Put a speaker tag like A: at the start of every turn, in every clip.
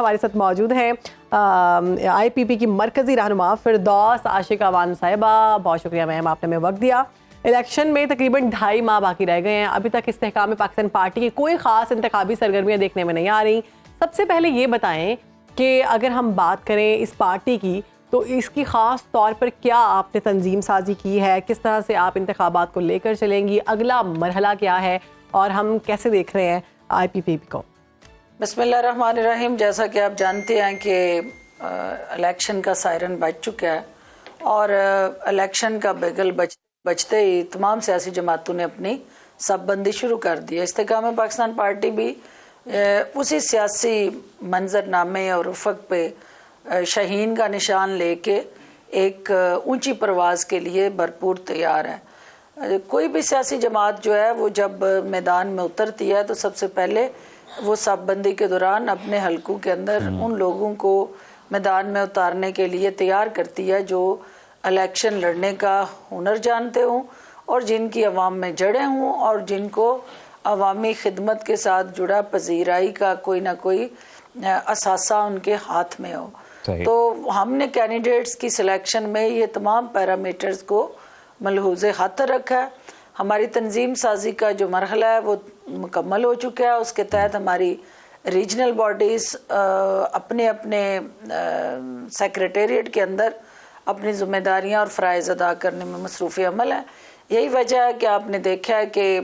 A: ہمارے ساتھ موجود ہیں IPP کی مرکزی رہنما فردوس عاشق اعوان صاحبہ. بہت شکریہ میم، آپ نے ہمیں وقت دیا. الیکشن میں تقریباً 2.5 ماہ باقی رہ گئے ہیں. ابھی تک استحکام پاکستان پارٹی کی کوئی خاص انتخابی سرگرمیاں دیکھنے میں نہیں آ رہی. سب سے پہلے یہ بتائیں کہ اگر ہم بات کریں اس پارٹی کی تو اس کی خاص طور پر کیا آپ نے تنظیم سازی کی ہے، کس طرح سے آپ انتخابات کو لے کر چلیں گی، اگلا مرحلہ کیا ہے اور ہم کیسے دیکھ رہے ہیں IPP کو؟
B: بسم اللہ الرحمن الرحیم. جیسا کہ آپ جانتے ہیں کہ الیکشن کا سائرن بج چکا ہے اور الیکشن کا بیگل بجتے ہی تمام سیاسی جماعتوں نے اپنی صف بندی شروع کر دی ہے. استحکام پاکستان پارٹی بھی اسی سیاسی منظر نامے اور افق پہ شاہین کا نشان لے کے ایک اونچی پرواز کے لیے بھرپور تیار ہے. کوئی بھی سیاسی جماعت جو ہے وہ جب میدان میں اترتی ہے تو سب سے پہلے وہ صف بندی کے دوران اپنے حلقوں کے اندر ان لوگوں کو میدان میں اتارنے کے لیے تیار کرتی ہے جو الیکشن لڑنے کا ہنر جانتے ہوں اور جن کی عوام میں جڑیں ہوں اور جن کو عوامی خدمت کے ساتھ جڑا پذیرائی کا کوئی نہ کوئی اثاثہ ان کے ہاتھ میں ہو. تو ہم نے کینڈیڈیٹس کی سلیکشن میں یہ تمام پیرامیٹرز کو ملحوظ خاطر رکھا ہے. ہماری تنظیم سازی کا جو مرحلہ ہے وہ مکمل ہو چکا ہے. اس کے تحت ہماری ریجنل باڈیز اپنے اپنے سیکریٹریٹ کے اندر اپنی ذمہ داریاں اور فرائض ادا کرنے میں مصروف عمل ہے. یہی وجہ ہے کہ آپ نے دیکھا ہے کہ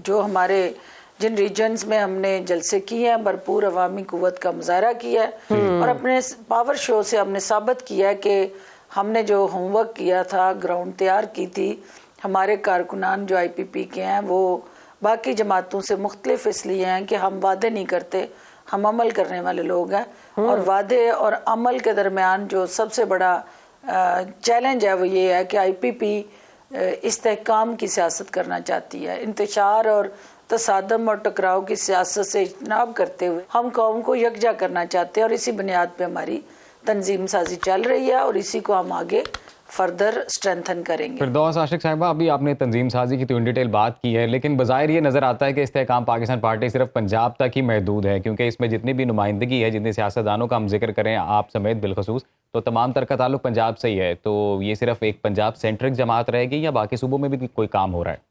B: جو ہمارے جن ریجنز میں ہم نے جلسے کیے ہیں بھرپور عوامی قوت کا مظاہرہ کیا ہے اور اپنے پاور شو سے ہم نے ثابت کیا ہے کہ ہم نے جو ہوم ورک کیا تھا، گراؤنڈ تیار کی تھی، ہمارے کارکنان جو IPP کے ہیں وہ باقی جماعتوں سے مختلف اس لیے ہیں کہ ہم وعدے نہیں کرتے، ہم عمل کرنے والے لوگ ہیں. اور وعدے اور عمل کے درمیان جو سب سے بڑا چیلنج ہے وہ یہ ہے کہ IPP استحکام کی سیاست کرنا چاہتی ہے. انتشار اور تصادم اور ٹکراؤ کی سیاست سے اجتناب کرتے ہوئے ہم قوم کو یکجا کرنا چاہتے ہیں اور اسی بنیاد پہ ہماری تنظیم سازی چل رہی ہے اور اسی کو ہم آگے فردر اسٹرینتھن کریں گے.
C: فردوس عاشق صاحبہ، ابھی آپ نے تنظیم سازی کی تو ان ڈیٹیل بات کی ہے، لیکن بظاہر یہ نظر آتا ہے کہ استحکام پاکستان پارٹی صرف پنجاب تک ہی محدود ہے، کیونکہ اس میں جتنی بھی نمائندگی ہے، جتنے سیاستدانوں کا ہم ذکر کریں آپ سمیت بالخصوص، تو تمام تر کا تعلق پنجاب سے ہی ہے. تو یہ صرف ایک پنجاب سینٹرک جماعت رہے گی یا باقی صوبوں میں بھی کوئی کام ہو رہا ہے؟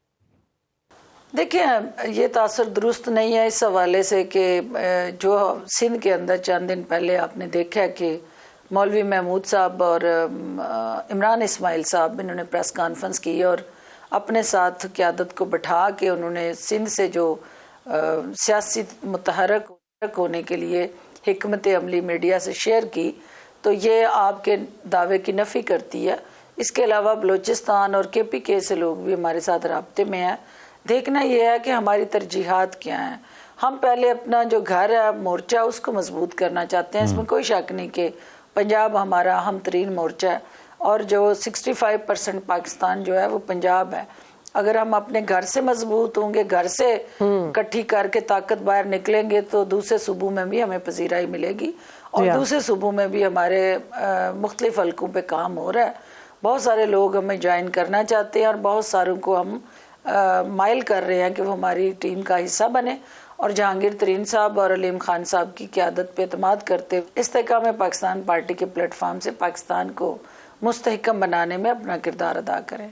B: دیکھیں، یہ تاثر درست نہیں ہے اس حوالے سے کہ جو سندھ کے اندر چند دن پہلے آپ نے دیکھا کہ مولوی محمود صاحب اور عمران اسماعیل صاحب انہوں نے پریس کانفرنس کی اور اپنے ساتھ قیادت کو بٹھا کے انہوں نے سندھ سے جو سیاسی متحرک ہونے کے لیے حکمت عملی میڈیا سے شیئر کی، تو یہ آپ کے دعوے کی نفی کرتی ہے. اس کے علاوہ بلوچستان اور KPK سے لوگ بھی ہمارے ساتھ رابطے میں ہیں. دیکھنا یہ ہے کہ ہماری ترجیحات کیا ہیں. ہم پہلے اپنا جو گھر ہے مورچہ اس کو مضبوط کرنا چاہتے ہیں. اس میں کوئی شک نہیں کہ پنجاب ہمارا اہم ترین مورچہ ہے اور جو 65% پاکستان جو ہے وہ پنجاب ہے. اگر ہم اپنے گھر سے مضبوط ہوں گے، گھر سے اکٹھی کر کے طاقت باہر نکلیں گے تو دوسرے صوبوں میں بھی ہمیں پذیرائی ملے گی اور دوسرے صوبوں میں بھی ہمارے مختلف حلقوں پہ کام ہو رہا ہے. بہت سارے لوگ ہمیں جوائن کرنا چاہتے ہیں اور بہت ساروں کو ہم مائل کر رہے ہیں کہ وہ ہماری ٹیم کا حصہ بنے اور جہانگیر ترین صاحب اور علیم خان صاحب کی قیادت پہ اعتماد کرتے ہوئے استحکام پاکستان پارٹی کے پلیٹ فارم سے پاکستان کو مستحکم بنانے میں اپنا کردار ادا کریں.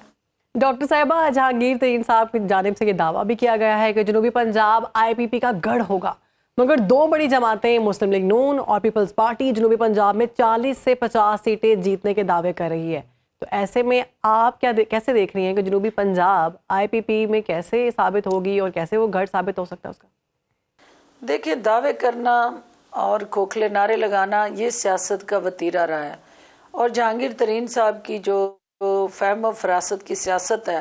A: ڈاکٹر صاحبہ، جہانگیر ترین صاحب کی جانب سے یہ دعویٰ بھی کیا گیا ہے کہ جنوبی پنجاب IPP کا گڑھ ہوگا، مگر 2 بڑی جماعتیں مسلم لیگ نون اور پیپلز پارٹی جنوبی پنجاب میں 40 سے 50 سیٹیں جیتنے کے دعوے کر رہی ہے. تو ایسے میں آپ کیسے دیکھ رہی ہیں کہ جنوبی پنجاب IPP میں کیسے ثابت ہوگی اور کیسے وہ گڑھ ثابت ہو سکتا ہے اس کا؟
B: دیکھیں، دعوے کرنا اور کھوکھلے نعرے لگانا یہ سیاست کا وتیرہ رہا ہے اور جہانگیر ترین صاحب کی جو فہم و فراست کی سیاست ہے،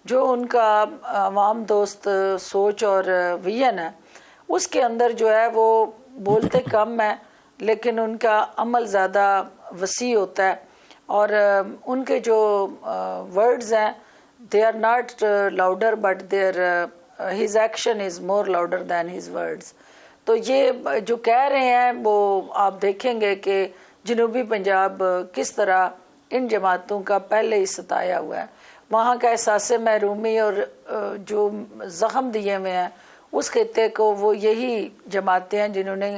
B: جو ان کا عوام دوست سوچ اور ویژن ہے، اس کے اندر جو ہے وہ بولتے کم ہیں لیکن ان کا عمل زیادہ وسیع ہوتا ہے اور ان کے جو ورڈز ہیں they are not louder but his action is more louder than his words. تو یہ جو کہہ رہے ہیں وہ آپ دیکھیں گے کہ جنوبی پنجاب کس طرح ان جماعتوں کا پہلے ہی ستایا ہوا ہے. وہاں کا احساس محرومی اور جو زخم دیے ہوئے ہیں اس خطے کو وہ یہی جماعتیں ہیں جنہوں نے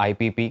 C: IPP,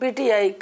B: PTI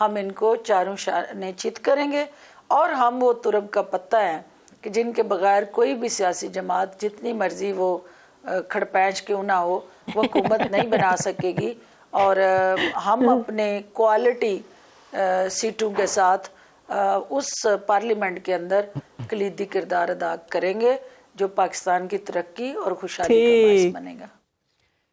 B: ہم ان کو چاروں شانے چت کریں گے، اور ہم وہ ترب کا پتہ ہیں کہ جن کے بغیر کوئی بھی سیاسی جماعت جتنی مرضی وہ کھڑپینچ کیوں نہ ہو وہ حکومت نہیں بنا سکے گی، اور ہم اپنے کوالٹی سیٹوں کے ساتھ اس پارلیمنٹ کے اندر کلیدی کردار ادا کریں گے جو پاکستان کی ترقی اور خوشحالی کا باعث بنے گا۔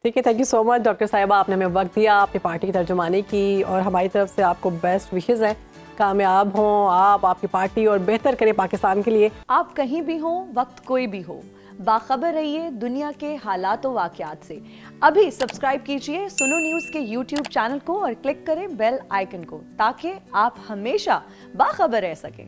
A: ٹھیک ہے، thank you so much doctor صاحبہ، آپ نے ہمیں وقت دیا، اپنی پارٹی کی ترجمانی کی، اور ہماری طرف سے آپ کو بیسٹ وشز ہیں، کامیاب ہوں آپ کی پارٹی اور بہتر کریں پاکستان کے لیے۔
D: آپ کہیں بھی ہوں، وقت کوئی بھی ہو، باخبر رہیے دنیا کے حالات و واقعات سے۔ ابھی سبسکرائب کیجئے سنو نیوز کے یوٹیوب چینل کو اور کلک کریں بیل آئیکن کو تاکہ آپ ہمیشہ باخبر رہ سکیں۔